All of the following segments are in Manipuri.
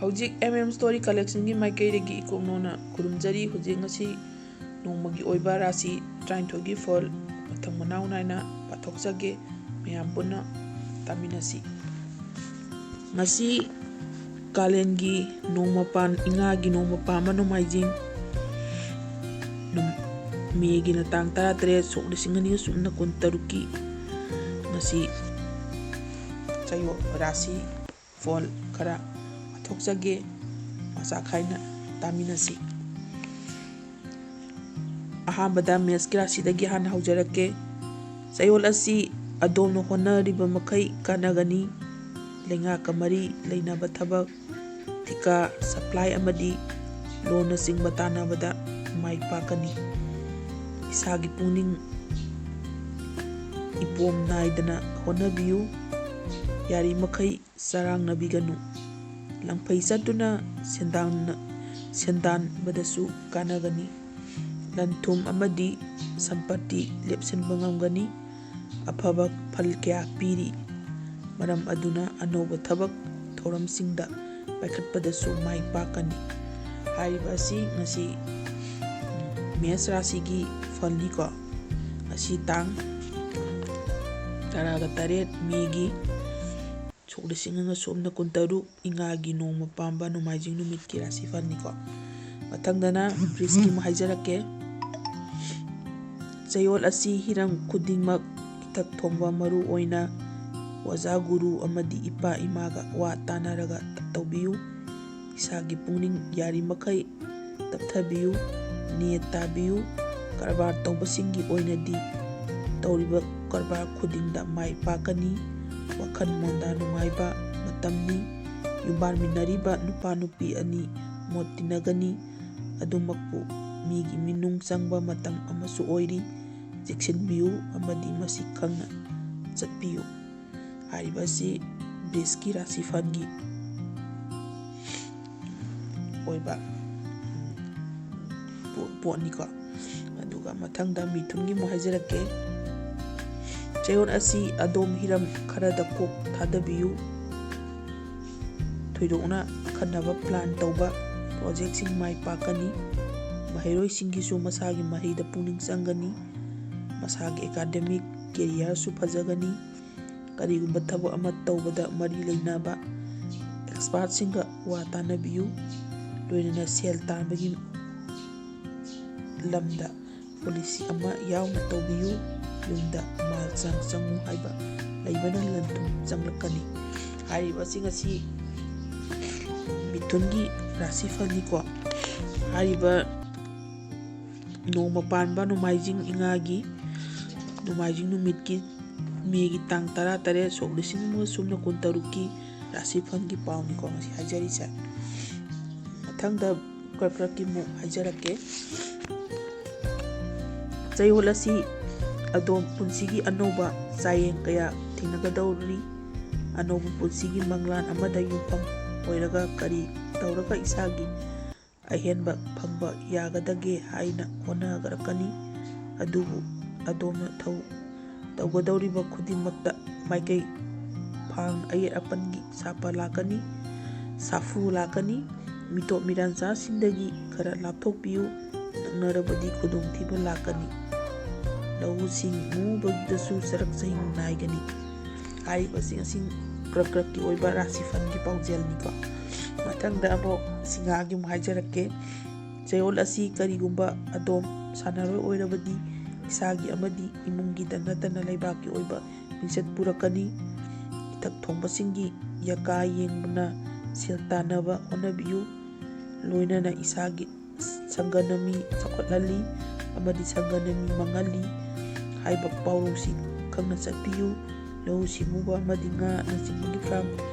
ꯍꯧꯖꯤꯛ ꯁ꯭ꯇꯣꯔꯤ ꯀꯂꯦꯛꯁꯟꯒꯤ ꯃꯥꯏꯀꯩꯗꯒꯤ ꯏꯀꯣꯛꯅꯣꯅ ꯈꯨꯔꯨꯝꯖꯔꯤ꯫ ꯍꯧꯖꯤꯛ ꯉꯁꯤ ꯅꯣꯡꯃꯒꯤ ꯑꯣꯏꯕ ꯔꯥꯁꯤ 39ꯒꯤ ꯐꯣꯜ ꯃꯊꯪ ꯃꯅꯥꯎ ꯅꯥꯏꯅ ꯄꯥꯊꯣꯛꯆꯒꯦ꯫ ꯃꯌꯥꯝ ꯄꯨꯟꯅ ꯇꯥꯃꯤꯟꯅꯁꯤ꯫ ꯉꯁꯤ ꯀꯥꯂꯦꯟꯒꯤ ꯅꯣꯡꯃꯄꯥꯟ ꯏꯉꯥꯒꯤ ꯅꯣꯡꯃ ꯄꯥꯟꯕ ꯅꯣꯡꯃꯥꯏꯖꯤꯡ ꯃꯦꯒꯤꯅ ꯇꯥꯡ 13 ꯁꯣꯛ 2023ꯀꯤ ꯉꯁꯤ ꯆꯌꯣꯜ ꯔꯥꯁꯤ ꯐꯣꯜ ꯈꯔ ꯄꯥꯊꯣꯛꯆꯒꯦ꯫ ꯃꯆꯥ ꯈꯥꯏꯅ ꯇꯥꯃꯤꯟꯅꯁꯤ꯫ ꯑꯍꯥꯟꯕꯗ ꯃꯦꯁꯀꯤ ꯔꯥꯁꯤꯗꯒꯤ ꯍꯥꯟꯅ ꯍꯧꯖꯔꯛꯀꯦ꯫ ꯆꯌꯣꯜ ꯑꯁꯤ ꯑꯗꯣꯝꯅ ꯍꯣꯠꯅꯔꯤꯕ ꯃꯈꯩ ꯀꯥꯟꯅꯒꯅꯤ꯫ ꯂꯩꯉꯥꯛꯀ ꯃꯔꯤ ꯂꯩꯅꯕ ꯊꯕꯛ, ꯊꯤꯀꯥ, ꯁꯄ꯭ꯂꯥꯏ ꯑꯃꯗꯤ ꯂꯣꯟꯅꯆꯤꯡꯕ ꯇꯥꯟꯅꯕꯗ ꯃꯥꯏ ꯄꯥꯛꯀꯅꯤ꯫ ꯏꯁꯥꯒꯤ ꯄꯨꯛꯅꯤꯡ ꯏꯄꯣꯝ ꯅꯥꯏꯗꯅ ꯍꯣꯠꯅꯕꯤꯌꯨ꯫ ꯌꯥꯔꯤꯃꯈꯩ ꯆꯔꯥꯡꯅꯕꯤꯒꯅꯨ꯫ ꯂꯪꯐꯩ ꯆꯠꯇꯨꯅ ꯁꯦꯟꯗꯥꯟꯕꯗꯁꯨ ꯀꯥꯟꯅꯒꯅꯤ꯫ ꯂꯟ-ꯊꯨꯝ ꯑꯃꯗꯤ ꯁꯝꯄꯇꯤ ꯂꯦꯞꯁꯤꯟꯕ ꯉꯝꯒꯅꯤ꯫ ꯑꯐꯕ ꯐꯜ ꯀꯌꯥ ꯄꯤꯔꯤ꯫ ꯃꯔꯝ ꯑꯗꯨꯅ ꯑꯅꯧꯕ ꯊꯕꯛ ꯊꯧꯔꯝꯁꯤꯡꯗ ꯄꯥꯏꯈꯠꯄꯗꯁꯨ ꯃꯥꯏ ꯄꯥꯛꯀꯅꯤ꯫ ꯍꯥꯏꯔꯤꯕ ꯑꯁꯤ ꯉꯁꯤ ꯃꯦꯁ ꯔꯥꯁꯤꯒꯤ ꯐꯜꯅꯤꯀꯣ꯫ ꯉꯁꯤ ꯇꯥꯡ 17 ꯃꯦꯒꯤ ꯁꯣꯛ 2023 ꯏꯉꯥꯒꯤ ꯅꯣꯡꯃ ꯄꯥꯟꯕ ꯅꯣꯡꯃꯥꯏꯖꯤꯡ ꯅꯨꯃꯤꯠꯀꯤ ꯔꯥꯁꯤ ꯐꯜꯅꯤꯀꯣ꯫ ꯃꯊꯪꯗꯅ ꯕ꯭ꯔꯤꯖꯀꯤ ꯑꯃꯨꯛ ꯍꯥꯏꯖꯔꯛꯀꯦ꯫ ꯆꯌꯣꯜ ꯑꯁꯤ ꯍꯤꯔꯝ ꯈꯨꯗꯤꯡꯃꯛ ꯏꯊꯛ ꯊꯣꯡꯕ ꯃꯔꯨ ꯑꯣꯏꯅ ꯑꯣꯖꯥ ꯒꯨꯔꯨ ꯑꯃꯗꯤ ꯏꯄꯥ ꯏꯃꯥꯒ ꯋꯥ ꯇꯥꯟꯅꯔꯒ ꯇꯧꯕꯤꯌꯨ꯫ ꯏꯁꯥꯒꯤ ꯄꯨꯛꯅꯤꯡ ꯌꯥꯔꯤꯃꯈꯩ ꯇꯞꯊꯕꯤꯌꯨ꯫ ꯅꯦꯠ ꯇꯥꯕꯤꯌꯨ꯫ ꯀꯔꯕꯥꯔ ꯇꯧꯕꯁꯤꯡꯒꯤ ꯑꯣꯏꯅꯗꯤ ꯇꯧꯔꯤꯕ ꯀꯔꯕꯥꯔ ꯈꯨꯗꯤꯡꯗ ꯃꯥꯏ ꯄꯥꯛꯀꯅꯤ꯫ ꯋꯥꯈꯜ ꯃꯣꯟꯗꯥ ꯅꯨꯡꯉꯥꯏꯕ ꯃꯇꯝꯅꯤ꯫ ꯌꯨꯝꯕꯥꯟꯃꯤꯟꯅꯔꯤꯕ ꯅꯨꯄꯥ ꯅꯨꯄꯤ ꯑꯅꯤ ꯃꯣꯠ ꯇꯤꯟꯅꯒꯅꯤ꯫ ꯑꯗꯨꯃꯛꯄꯨ ꯃꯤꯒꯤ ꯃꯤꯅꯨꯡ ꯆꯪꯕ ꯃꯇꯝ ꯑꯃꯁꯨ ꯑꯣꯏꯔꯤ꯫ ꯆꯦꯛꯁꯤꯟꯕꯤꯌꯨ ꯑꯃꯗꯤꯃꯁꯤ ꯈꯪꯅ ꯆꯠꯄꯤꯌꯨ꯫ ꯍꯥꯏꯔꯤꯕ ꯑꯁꯤ ꯕ꯭ꯔꯤꯖꯀꯤ ꯔꯥꯁꯤ ꯐꯜꯒꯤ ꯑꯣꯏꯕ ꯄꯣꯠꯅꯤꯀꯣ꯫ ꯑꯗꯨꯒ ꯃꯊꯪꯗ ꯃꯤꯊꯨꯟꯒꯤ ꯑꯃꯨꯛ ꯍꯥꯏꯖꯔꯛꯀꯦ꯫ ꯆꯌꯣꯜ ꯑꯁꯤ ꯑꯗꯣꯝ ꯍꯤꯔꯝ ꯈꯔꯗ ꯀꯣꯛ ꯊꯥꯗꯕꯤꯌꯨ꯫ ꯊꯣꯏꯗꯣꯛꯅ ꯑꯈꯟꯅꯕ ꯄ꯭ꯂꯥꯟ ꯇꯧꯕ ꯄ꯭ꯔꯣꯖꯦꯛꯁꯤꯡ ꯃꯥꯏ ꯄꯥꯛꯀꯅꯤ꯫ ꯃꯍꯩꯔꯣꯏꯁꯤꯡꯒꯤꯁꯨ ꯃꯁꯥꯒꯤ ꯃꯍꯩꯗ ꯄꯨꯛꯅꯤꯡ ꯆꯪꯒꯅꯤ꯫ ꯃꯁꯥꯒꯤ ꯑꯦꯀꯥꯗꯦꯃꯤꯛ ꯀꯦꯔꯤꯌꯔꯁꯨ ꯐꯖꯒꯅꯤ꯫ ꯀꯔꯤꯒꯨꯝꯕ ꯊꯕꯛ ꯑꯃ ꯇꯧꯕꯗ ꯃꯔꯤ ꯂꯩꯅꯕ ꯑꯦꯛꯁꯄꯥꯔꯠꯁꯤꯡꯒ ꯋꯥ ꯇꯥꯟꯅꯕꯤꯌꯨ꯫ ꯂꯣꯏꯅꯅ ꯁꯦꯜ ꯇꯥꯟꯕꯒꯤ ꯂꯝꯗ ꯄꯣꯂꯤꯁꯤ ꯑꯃ ꯌꯥꯎꯅ ꯇꯧꯕꯤꯌꯨ꯫ ꯌꯨꯝꯗ ꯃꯥꯜ ꯆꯪꯉꯨ ꯍꯥꯏꯕ ꯂꯩꯕꯅ ꯂꯟ-ꯊꯨꯝ ꯆꯪꯂꯛꯀꯅꯤ꯫ ꯍꯥꯏꯔꯤꯕ ꯑꯁꯤ ꯉꯁꯤ ꯃꯤꯊꯨꯟꯒꯤ ꯔꯥꯁꯤ ꯐꯜꯅꯤꯀꯣ꯫ ꯍꯥꯏꯔꯤꯕ ꯅꯣꯡꯃ ꯄꯥꯟꯕ ꯅꯣꯡꯃꯥꯏꯖꯤꯡ ꯏꯉꯥꯒꯤ ꯅꯣꯡꯃꯥꯏꯖꯤꯡ ꯅꯨꯃꯤꯠꯀꯤ ꯃꯦꯒꯤ ꯇꯥꯡ 13 ꯁꯣꯛ 2023ꯀꯤ ꯔꯥꯁꯤ ꯐꯜꯒꯤ ꯄꯥꯎꯅꯤꯀꯣ ꯉꯁꯤ ꯍꯥꯏꯖꯔꯤꯁꯦ꯫ ꯃꯊꯪꯗ ꯀꯔꯛꯀꯤ ꯑꯃꯨꯛ ꯍꯥꯏꯖꯔꯛꯀꯦ꯫ ꯆꯌꯣꯜ ꯑꯁꯤ ꯑꯗꯣꯝ ꯄꯨꯟꯁꯤꯒꯤ ꯑꯅꯧꯕ ꯆꯥꯌꯦꯡ ꯀꯌꯥ ꯊꯦꯡꯅꯒꯗꯧꯔꯤ꯫ ꯑꯅꯧꯕ ꯄꯨꯟꯁꯤꯒꯤ ꯃꯪꯂꯥꯟ ꯑꯃꯗ ꯌꯨꯝꯐꯝ ꯑꯣꯏꯔꯒ ꯀꯔꯤ ꯇꯧꯔꯒ ꯏꯁꯥꯒꯤ ꯑꯍꯦꯟꯕ ꯐꯪꯕ ꯌꯥꯒꯗꯒꯦ ꯍꯥꯏꯅ ꯍꯣꯠꯅꯔꯛꯀꯅꯤ꯫ ꯑꯗꯨꯕꯨ ꯑꯗꯣꯝꯅ ꯇꯧꯒꯗꯧꯔꯤꯕ ꯈꯨꯗꯤꯡꯃꯛꯇ ꯃꯥꯏꯀꯩ ꯐꯥꯡꯅ ꯑꯌꯦꯠ ꯑꯄꯟꯒꯤ ꯁꯥꯐꯨ ꯂꯥꯛꯀꯅꯤ꯫ ꯃꯤꯇꯣꯞ ꯃꯤꯔꯥꯟꯆꯥꯁꯤꯡꯗꯒꯤ ꯈꯔ ꯂꯥꯞꯊꯣꯛꯄꯤꯌꯨ꯫ ꯅꯛꯅꯔꯕꯗꯤ ꯈꯨꯗꯣꯡꯊꯤꯕ ꯂꯥꯛꯀꯅꯤ꯫ ꯂꯧꯎ ꯁꯤꯡꯎꯕꯗꯁꯨ ꯆꯔꯛ ꯆꯍꯤꯡ ꯅꯥꯏꯒꯅꯤ꯫ ꯍꯥꯏꯔꯤꯕꯁꯤ ꯉꯁꯤ ꯀ꯭ꯔꯛꯀꯤ ꯑꯣꯏꯕ ꯔꯥꯁꯤ ꯐꯜꯒꯤ ꯄꯥꯎꯖꯦꯜꯅꯤꯀꯣ꯫ ꯃꯊꯪꯗ ꯑꯃꯨꯛ ꯁꯤꯡꯍꯥꯒꯤ ꯑꯃꯨꯛ ꯍꯥꯏꯖꯔꯛꯀꯦ꯫ ꯆꯌꯣꯜ ꯑꯁꯤ ꯀꯔꯤꯒꯨꯝꯕ ꯑꯗꯣꯝ ꯁꯥꯟꯅꯔꯣꯏ ꯑꯣꯏꯔꯕꯗꯤ ꯏꯁꯥꯒꯤ ꯑꯃꯗꯤ ꯏꯃꯨꯡꯒꯤꯗ ꯅꯠꯇꯅ ꯂꯩꯕꯥꯛꯀꯤ ꯑꯣꯏꯕ ꯃꯤꯡꯆꯠ ꯄꯨꯔꯛꯀꯅꯤ꯫ ꯏꯊꯛ ꯊꯣꯡꯕꯁꯤꯡꯒꯤ ꯌꯀꯥ ꯌꯦꯡꯗꯨꯅ ꯁꯦꯜ ꯇꯥꯟꯅꯕ ꯍꯣꯠꯅꯕꯤꯌꯨ꯫ ꯂꯣꯏꯅꯅ ꯏꯁꯥꯒꯤ ꯁꯪꯒꯅꯃꯤ ꯆꯥꯎꯈꯠꯍꯜꯂꯤ ꯑꯃꯗꯤ ꯁꯪꯒꯅꯃꯤ ꯃꯥꯡꯍꯜꯂꯤ ꯍꯥꯏꯕ ꯄꯥꯎꯔꯧꯁꯤ ꯈꯪꯅ ꯆꯠꯄꯤꯌꯨ꯫ ꯂꯧꯎ ꯁꯤꯡꯎꯕ ꯑꯃꯗꯤ ꯉꯥꯅꯆꯤꯡꯕꯒꯤ ꯐꯥꯔꯝ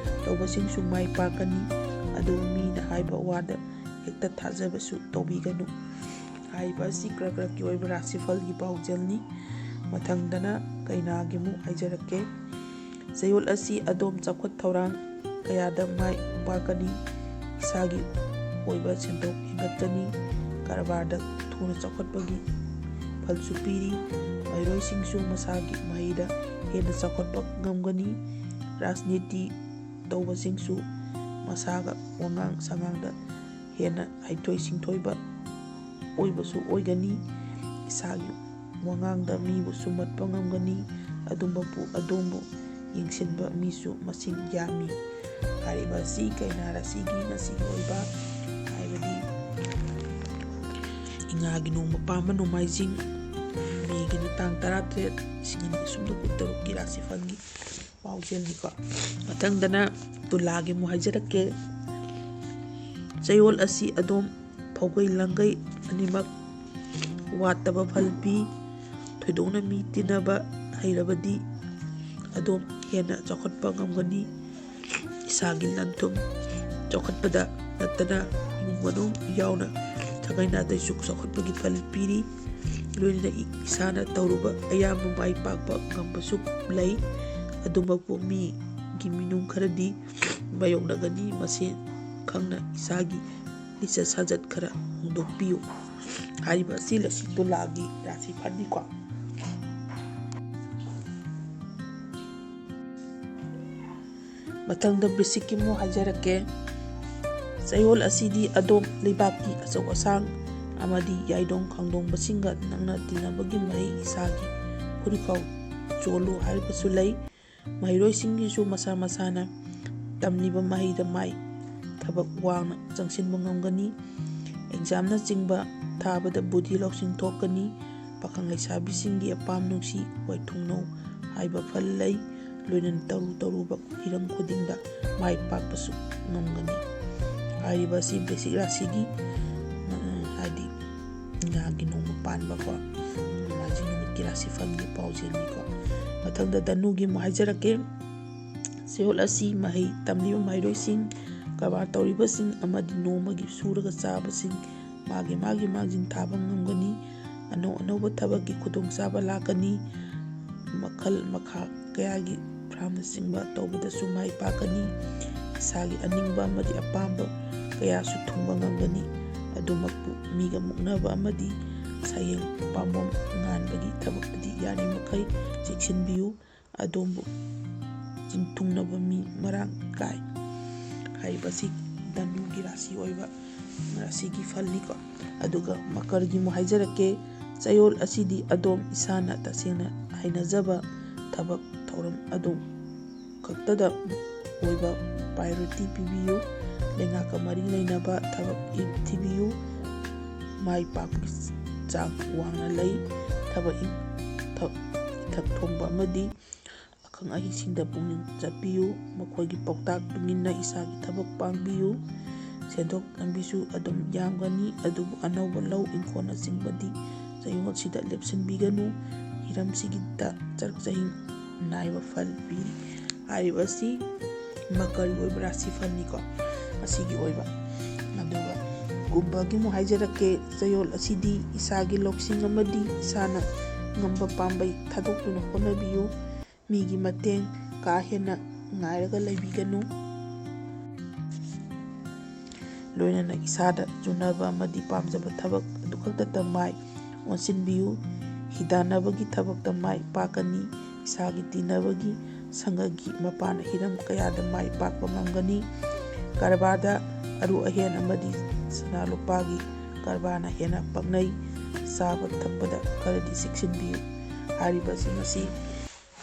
ꯇꯧꯕꯁꯤꯡꯁꯨ ꯃꯥꯏ ꯄꯥꯛꯀꯅꯤ꯫ ꯑꯗꯨꯕꯨ ꯃꯤꯅ ꯍꯥꯏꯕ ꯋꯥꯗ ꯍꯦꯛꯇ ꯊꯥꯖꯕꯁꯨ ꯇꯧꯕꯤꯒꯅꯨ꯫ ꯍꯥꯏꯔꯤꯕ ꯑꯁꯤ ꯀ꯭ꯔꯛꯀꯤ ꯑꯣꯏꯕ ꯔꯥꯁꯤ ꯐꯜꯒꯤ ꯄꯥꯎꯖꯦꯜꯅꯤ꯫ ꯃꯊꯪꯗꯅ ꯀꯩꯅꯥꯒꯤ ꯑꯃꯨꯛ ꯍꯥꯏꯖꯔꯛꯀꯦ꯫ ꯆꯌꯣꯜ ꯑꯁꯤ ꯑꯗꯣꯝ ꯆꯥꯎꯈꯠ ꯊꯧꯔꯥꯡ ꯀꯌꯥꯗ ꯃꯥꯏ ꯄꯥꯛꯀꯅꯤ꯫ ꯏꯁꯥꯒꯤ ꯑꯣꯏꯕ ꯁꯦꯟꯊꯣꯛ ꯍꯦꯟꯒꯠꯀꯅꯤ꯫ ꯀꯔꯕꯥꯔꯗ ꯊꯨꯅ ꯆꯥꯎꯈꯠꯄꯒꯤ ꯐꯜꯁꯨ ꯄꯤꯔꯤ꯫ ꯃꯍꯩꯔꯣꯏꯁꯤꯡꯁꯨ ꯃꯁꯥꯒꯤ ꯃꯍꯩꯗ ꯍꯦꯟꯅ ꯆꯥꯎꯈꯠꯄ ꯉꯝꯒꯅꯤ꯫ ꯔꯥꯖꯅꯤꯇꯤ ꯇꯧꯕꯁꯤꯡꯁꯨ ꯃꯁꯥꯒ ꯋꯥꯉꯥꯡ ꯁꯉꯥꯡꯗ ꯍꯦꯟꯅ ꯍꯩꯊꯣꯏ ꯁꯤꯡꯊꯣꯏꯕ ꯑꯣꯏꯕꯁꯨ ꯑꯣꯏꯒꯅꯤ, ꯏꯁꯥꯒꯤ ꯋꯥꯉꯥꯡꯗ ꯃꯤꯕꯨ ꯁꯨꯝꯍꯠꯄ ꯉꯝꯒꯅꯤ, ꯑꯗꯣꯝꯕꯨ ꯌꯦꯡꯁꯤꯟꯕ ꯃꯤꯁꯨ ꯃꯁꯤꯡ ꯌꯥꯝꯃꯤ꯫ ꯍꯥꯏꯔꯤꯕ ꯑꯁꯤ ꯀꯩꯅꯥ ꯔꯥꯁꯤꯒꯤ ꯉꯁꯤꯒꯤ ꯑꯣꯏꯕ ꯍꯥꯏꯕꯗꯤ ꯏꯉꯥꯒꯤ ꯅꯣꯡꯃ ꯄꯥꯟꯕ ꯅꯣꯡꯃꯥꯏꯖꯤꯡ ꯃꯦꯒꯤꯅ ꯇꯥꯡ 13, 2023ꯒꯤ ꯔꯥꯁꯤꯐꯜꯒꯤ ꯄꯥꯎꯖꯦꯜꯅꯤꯀꯣ꯫ ꯃꯊꯪꯗꯅ ꯇꯨꯂꯥꯒꯤ ꯑꯃꯨꯛ ꯍꯥꯏꯖꯔꯛꯀꯦ꯫ ꯆꯌꯣꯜ ꯑꯁꯤ ꯑꯗꯣꯝ ꯐꯧꯒꯩ ꯂꯪꯒꯩ ꯑꯅꯤꯃꯛ ꯋꯥꯠꯇꯕ ꯐꯜ ꯄꯤ꯫ ꯊꯣꯏꯗꯣꯛꯅ ꯃꯤ ꯇꯤꯟꯅꯕ ꯍꯩꯔꯕꯗꯤ ꯑꯗꯣꯝ ꯍꯦꯟꯅ ꯆꯥꯎꯈꯠꯄ ꯉꯝꯒꯅꯤ꯫ ꯏꯁꯥꯒꯤ ꯂꯟ-ꯊꯨꯝ ꯆꯥꯎꯈꯠꯄꯗ ꯅꯠꯇꯅ ꯏꯃꯨꯡ ꯃꯅꯨꯡ ꯌꯥꯎꯅ ꯁꯥꯒꯩ ꯅꯥꯇꯩꯁꯨ ꯆꯥꯎꯈꯠꯄꯒꯤ ꯐꯜ ꯄꯤꯔꯤ꯫ ꯂꯣꯏꯅꯅ ꯏꯁꯥꯅ ꯇꯧꯔꯨꯕ ꯑꯌꯥꯝꯕ ꯃꯥꯏ ꯄꯥꯛꯄ ꯉꯝꯕꯁꯨ ꯂꯩ꯫ ꯑꯗꯨꯃꯛꯄꯨ ꯃꯤꯒꯤ ꯃꯤꯅꯨꯡ ꯈꯔꯗꯤ ꯃꯥꯌꯣꯛꯅꯒꯅꯤ꯫ ꯃꯁꯦ ꯈꯪꯅ ꯏꯁꯥꯒꯤ ꯂꯤꯆꯠ ꯁꯥꯖꯠ ꯈꯔ ꯍꯣꯡꯗꯣꯛꯄꯤꯌꯨ꯫ ꯍꯥꯏꯔꯤꯕ ꯑꯁꯤ ꯇꯨꯂꯥꯒꯤ ꯔꯥꯁꯤꯐꯜꯅꯤꯀꯣ꯫ ꯃꯊꯪꯗ ꯕ꯭ꯔꯤꯁꯆꯤꯛꯀꯤ ꯑꯃꯨꯛ ꯍꯥꯏꯖꯔꯛꯀꯦ꯫ ꯆꯌꯣꯜ ꯑꯁꯤꯗꯤ ꯑꯗꯣꯝ ꯂꯩꯕꯥꯛꯀꯤ ꯑꯆꯧ ꯑꯁꯥꯡ ꯑꯃꯗꯤ ꯌꯥꯏꯗꯣꯡ ꯈꯥꯡꯗꯣꯡꯕꯁꯤꯡꯒ ꯅꯛꯅ ꯇꯤꯟꯅꯕꯒꯤ ꯃꯍꯩ ꯏꯁꯥꯒꯤ ꯐꯨꯔꯤꯠꯈꯥꯎ ꯆꯣꯜꯂꯨ ꯍꯥꯏꯔꯤꯕꯁꯨ ꯂꯩ꯫ ꯃꯍꯩꯔꯣꯏꯁꯤꯡꯒꯤꯁꯨ ꯃꯁꯥ ꯃꯁꯥꯅ ꯇꯝꯂꯤꯕ ꯃꯍꯩꯗ ꯃꯥꯏ ꯊꯕꯛ ꯋꯥꯡꯅ ꯆꯪꯁꯤꯟꯕ ꯉꯝꯒꯅꯤ꯫ ꯑꯦꯛꯖꯥꯝꯅꯆꯤꯡꯕ ꯊꯥꯕꯗ ꯕꯨꯙꯤ ꯂꯧꯁꯤꯡ ꯊꯣꯛꯀꯅꯤ꯫ ꯄꯥꯈꯪ ꯂꯩꯁꯥꯕꯤꯁꯤꯡꯒꯤ ꯑꯄꯥꯝ ꯅꯨꯡꯁꯤ ꯋꯥꯏꯊꯨꯡꯅꯧ ꯍꯥꯏꯕ ꯐꯜ ꯂꯩ꯫ ꯂꯣꯏꯅꯅ ꯇꯧꯔꯨꯕ ꯍꯤꯔꯝ ꯈꯨꯗꯤꯡꯗ ꯃꯥꯏ ꯄꯥꯛꯄꯁꯨ ꯉꯝꯒꯅꯤ꯫ ꯍꯥꯏꯔꯤꯕ ꯑꯁꯤ ꯕ꯭ꯔꯤꯁꯆꯤꯛ ꯔꯥꯁꯤꯒꯤ ꯍꯥꯏꯗꯤ ꯏꯉꯥꯒꯤ ꯅꯣꯡꯃ ꯄꯥꯟꯕꯀꯣ ꯅꯣꯡꯃꯥꯏꯖꯤꯡ ꯅꯨꯃꯤꯠꯀꯤ ꯔꯥꯁꯤꯐꯜꯒꯤ ꯄꯥꯎꯖꯦꯜꯅꯤꯀꯣ꯫ ꯃꯊꯪꯗ ꯙꯅꯨꯒꯤ ꯑꯃꯨꯛ ꯍꯥꯏꯖꯔꯛꯀꯦ꯫ ꯆꯌꯣꯜ ꯑꯁꯤ ꯃꯍꯩ ꯇꯝꯂꯤꯕ ꯃꯍꯩꯔꯣꯏꯁꯤꯡ, ꯀꯔꯕꯥꯔ ꯇꯧꯔꯤꯕꯁꯤꯡ ꯑꯃꯗꯤ ꯅꯣꯡꯃꯒꯤ ꯁꯨꯔꯒ ꯆꯥꯕꯁꯤꯡ ꯃꯥꯒꯤ ꯃꯥꯡꯖꯤꯟ ꯊꯥꯕ ꯉꯝꯒꯅꯤ꯫ ꯑꯅꯧ ꯑꯅꯧꯕ ꯊꯕꯛꯀꯤ ꯈꯨꯗꯣꯡꯆꯥꯕ ꯂꯥꯛꯀꯅꯤ꯫ ꯃꯈꯜ ꯃꯈꯥ ꯀꯌꯥꯒꯤ ꯐꯥꯔꯝꯅꯆꯤꯡꯕ ꯇꯧꯕꯗꯁꯨ ꯃꯥꯏ ꯄꯥꯛꯀꯅꯤ꯫ ꯏꯁꯥꯒꯤ ꯑꯅꯤꯡꯕ ꯑꯃꯗꯤ ꯑꯄꯥꯝꯕ ꯀꯌꯥꯁꯨ ꯊꯨꯡꯕ ꯉꯝꯒꯅꯤ꯫ ꯑꯗꯨꯃꯛꯄꯨ ꯃꯤꯒ ꯃꯨꯛꯅꯕ ꯑꯃꯗꯤ ꯁꯥꯌꯦꯡ ꯄꯥꯝꯕꯣꯝ ꯉꯥꯟꯕꯒꯤ ꯊꯕꯛꯇꯗꯤ ꯌꯥꯔꯤꯃꯈꯩ ꯆꯦꯛꯁꯤꯟꯕꯤꯌꯨ꯫ ꯑꯗꯣꯝꯕꯨ ꯆꯤꯡꯊꯨꯡꯅꯕ ꯃꯤ ꯃꯔꯥꯡ ꯀꯥꯏ꯫ ꯍꯥꯏꯔꯤꯕ ꯑꯁꯤ ꯙꯅꯨꯒꯤ ꯔꯥꯁꯤ ꯑꯣꯏꯕ ꯔꯥꯁꯤꯒꯤ ꯐꯜꯅꯤꯀꯣ꯫ ꯑꯗꯨꯒ ꯃꯀꯔꯒꯤ ꯑꯃꯨꯛ ꯍꯥꯏꯖꯔꯛꯀꯦ꯫ ꯆꯌꯣꯜ ꯑꯁꯤꯗꯤ ꯑꯗꯣꯝ ꯏꯁꯥꯅ ꯇꯁꯦꯡꯅ ꯍꯩꯅꯖꯕ ꯊꯕꯛ ꯊꯧꯔꯝ ꯑꯗꯨ ꯈꯛꯇꯗ ꯑꯣꯏꯕ ꯄ꯭ꯔꯥꯏꯌꯣꯔꯤꯇꯤ ꯄꯤꯕꯤꯌꯨ꯫ ꯂꯩꯉꯥꯛꯀ ꯃꯔꯤ ꯂꯩꯅꯕ ꯊꯕꯛ ꯊꯤꯕꯤꯌꯨ꯫ ꯃꯥꯏ ꯄꯥꯛꯄꯒꯤ ꯆꯥꯡ ꯋꯥꯡꯅ ꯂꯩ꯫ ꯊꯕꯛ ꯏꯊꯛ ꯊꯣꯡꯕ ꯑꯃꯗꯤ ꯑꯈꯪ ꯑꯍꯩꯁꯤꯡꯗ ꯄꯨꯛꯅꯤꯡ ꯆꯠꯄꯤꯌꯨ꯫ ꯃꯈꯣꯏꯒꯤ ꯄꯥꯎꯇꯥꯛ ꯇꯨꯡꯏꯟꯅ ꯏꯁꯥꯒꯤ ꯊꯕꯛ ꯄꯥꯡꯕꯤꯌꯨ꯫ ꯁꯦꯟꯊꯣꯛ ꯂꯝꯕꯤꯁꯨ ꯑꯗꯨꯝ ꯌꯥꯝꯒꯅꯤ꯫ ꯑꯗꯨꯕꯨ ꯑꯅꯧꯕ ꯂꯧ ꯏꯪꯈꯣꯜꯅꯆꯤꯡꯕꯗꯤ ꯆꯌꯣꯜꯁꯤꯗ ꯂꯦꯞꯁꯤꯟꯕꯤꯒꯅꯨ꯫ ꯍꯤꯔꯝꯁꯤꯒꯤꯗ ꯆꯔꯛ ꯆꯍꯤꯡ ꯅꯥꯏꯕ ꯐꯜ ꯄꯤꯔꯤ꯫ ꯍꯥꯏꯔꯤꯕ ꯑꯁꯤ ꯃꯀꯔꯒꯤ ꯑꯣꯏꯕ ꯔꯥꯁꯤꯐꯜꯅꯤꯀꯣ ꯃꯁꯤꯒꯤ ꯑꯣꯏꯕ꯫ ꯑꯗꯨꯒ ꯀꯨꯝꯚꯒꯤ ꯑꯃꯨꯛ ꯍꯥꯏꯖꯔꯛꯀꯦ꯫ ꯆꯌꯣꯜ ꯑꯁꯤꯗꯤ ꯏꯁꯥꯒꯤ ꯂꯧꯁꯤꯡ ꯑꯃꯗꯤ ꯏꯁꯥꯅ ꯉꯝꯕ ꯄꯥꯝꯕꯩ ꯊꯥꯗꯣꯛꯇꯨꯅ ꯍꯣꯠꯅꯕꯤꯌꯨ꯫ ꯃꯤꯒꯤ ꯃꯇꯦꯡ ꯀꯥ ꯍꯦꯟꯅ ꯉꯥꯏꯔꯒ ꯂꯩꯕꯤꯒꯅꯨ꯫ ꯂꯣꯏꯅꯅ ꯏꯁꯥꯗ ꯆꯨꯅꯕ ꯑꯃꯗꯤ ꯄꯥꯝꯖꯕ ꯊꯕꯛ ꯑꯗꯨꯈꯛꯇꯗ ꯃꯥꯏ ꯑꯣꯟꯁꯤꯟꯕꯤꯌꯨ꯫ ꯍꯤꯗꯥꯟꯅꯕꯒꯤ ꯊꯕꯛꯇ ꯃꯥꯏ ꯄꯥꯛꯀꯅꯤ꯫ ꯏꯁꯥꯒꯤ ꯇꯤꯟꯅꯕꯒꯤ ꯁꯪꯒꯒꯤ ꯃꯄꯥꯟꯅ ꯍꯤꯔꯝ ꯀꯌꯥꯗ ꯃꯥꯏ ꯄꯥꯛꯄ ꯉꯝꯒꯅꯤ꯫ ꯀꯔꯕꯥꯔꯗ ꯑꯔꯨ ꯑꯍꯦꯟ ꯑꯃꯗꯤ ꯁꯅꯥ ꯂꯨꯄꯥꯒꯤ ꯀꯔꯕꯥꯔꯅ ꯍꯦꯟꯅ ꯄꯛꯅꯩ꯫ ꯆꯥꯕ ꯊꯛꯄꯗ ꯈꯔꯗꯤ ꯆꯦꯛꯁꯤꯟꯕꯤꯌꯨ꯫ ꯍꯥꯏꯔꯤꯕ ꯑꯁꯤ ꯉꯁꯤ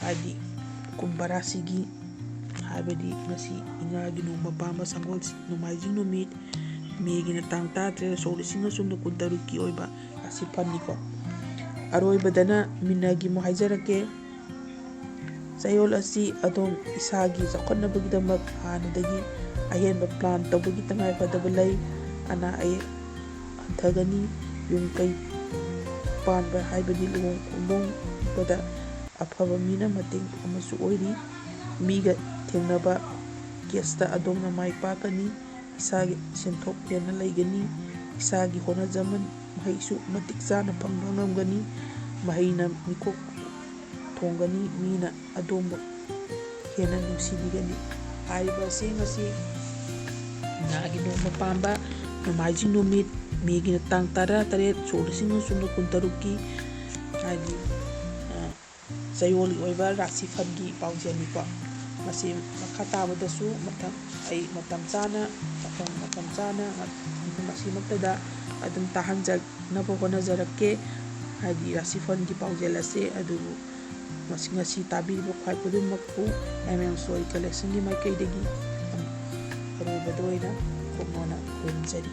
ꯍꯥꯏꯗꯤ ꯀꯨꯝꯚ ꯔꯥꯁꯤꯒꯤ ꯍꯥꯏꯕꯗꯤ ꯉꯁꯤ ꯏꯉꯥꯒꯤ ꯅꯣꯡꯃ ꯄꯥꯟꯕ ꯁꯒꯣꯜꯁꯦꯟ ꯅꯣꯡꯃꯥꯏꯖꯤꯡ ꯅꯨꯃꯤꯠ ꯃꯦꯒꯤꯅ ꯇꯥꯡ 13, 2023ꯒꯤ ꯑꯣꯏꯕ ꯔꯥꯁꯤꯐꯜꯅꯤꯀꯣ꯫ ꯑꯔꯣꯏꯕꯗꯅ ꯃꯤꯅꯒꯤ ꯑꯃꯨꯛ ꯍꯥꯏꯖꯔꯛꯀꯦ꯫ ꯆꯌꯣꯜ ꯑꯁꯤ ꯑꯗꯣꯝ ꯏꯁꯥꯒꯤ ꯆꯥꯎꯈꯠꯅꯕꯒꯤꯗꯃꯛ ꯍꯥꯟꯅꯗꯒꯤ ꯑꯍꯦꯟꯕ ꯄ꯭ꯂꯥꯟ ꯇꯧꯕꯒꯤ ꯇꯉꯥꯏꯐꯗꯕ ꯂꯩ꯫ ꯑꯅꯥ ꯑꯌꯦꯛ ꯍꯟꯊꯒꯅꯤ꯫ ꯌꯨꯝ ꯀꯩ ꯄꯥꯟꯕ ꯍꯥꯏꯕꯗꯤ ꯂꯨꯍꯣꯡ ꯈꯣꯡꯗꯣꯡꯕꯗ ꯑꯐꯕ ꯃꯤꯅ ꯃꯇꯦꯡ ꯑꯃꯁꯨ ꯑꯣꯏꯔꯤ꯫ ꯃꯤꯒ ꯊꯦꯡꯅꯕ ꯀꯦꯁꯇ ꯑꯗꯣꯝꯅ ꯃꯥꯏ ꯄꯥꯛꯀꯅꯤ꯫ ꯏꯁꯥꯒꯤ ꯁꯦꯟꯊꯣꯛ ꯍꯦꯟꯅ ꯂꯩꯒꯅꯤ꯫ ꯏꯁꯥꯒꯤ ꯍꯣꯠꯅꯖꯃꯟ ꯃꯍꯩꯁꯨ ꯃꯇꯤꯛ ꯆꯥꯅ ꯐꯪꯕ ꯉꯝꯒꯅꯤ꯫ ꯃꯍꯩꯅ ꯃꯤꯀꯣꯛ ꯊꯣꯡꯒꯅꯤ꯫ ꯃꯤꯅ ꯑꯗꯣꯝꯕꯨ ꯍꯦꯟꯅ ꯅꯨꯡꯁꯤꯕꯤꯒꯅꯤ꯫ ꯍꯥꯏꯔꯤꯕ ꯑꯁꯤ ꯉꯁꯤ ꯏꯉꯥꯒꯤ ꯅꯣꯡꯃ ꯄꯥꯟꯕ ꯅꯣꯡꯃꯥꯏꯖꯤꯡ ꯅꯨꯃꯤꯠ ꯃꯦꯒꯤꯅ ꯇꯥꯡ 13, 2023ꯒꯤ ꯍꯥꯏꯗꯤ ꯆꯌꯣꯜꯒꯤ ꯑꯣꯏꯕ ꯔꯥꯁꯤꯐꯜꯒꯤ ꯄꯥꯎꯖꯦꯜꯅꯤꯀꯣ꯫ ꯃꯁꯤ ꯃꯈꯥ ꯇꯥꯕꯗꯁꯨ ꯑꯩ ꯃꯇꯝ ꯆꯥꯅ ꯃꯁꯤꯃꯛꯇꯗ ꯑꯗꯨꯝ ꯇꯥꯍꯟꯖꯅꯕ ꯍꯣꯠꯅꯖꯔꯛꯀꯦ ꯍꯥꯏꯗꯤ ꯔꯥꯁꯤꯐꯜꯒꯤ ꯄꯥꯎꯖꯦꯜ ꯑꯁꯦ ꯑꯗꯨꯕꯨ ꯉꯁꯤ ꯇꯥꯕꯤꯔꯤꯕ ꯈ꯭ꯋꯥꯏ ꯈꯨꯗꯤꯡꯃꯛꯄꯨ ꯁꯣꯏ ꯀꯂꯦꯛꯁꯟꯒꯤ ꯃꯥꯏꯀꯩꯗꯒꯤ ꯑꯔꯣꯏꯕꯗ ꯑꯣꯏꯅ ꯈꯣꯡꯅꯣꯅ ꯈꯨꯔꯨꯝꯖꯔꯤ꯫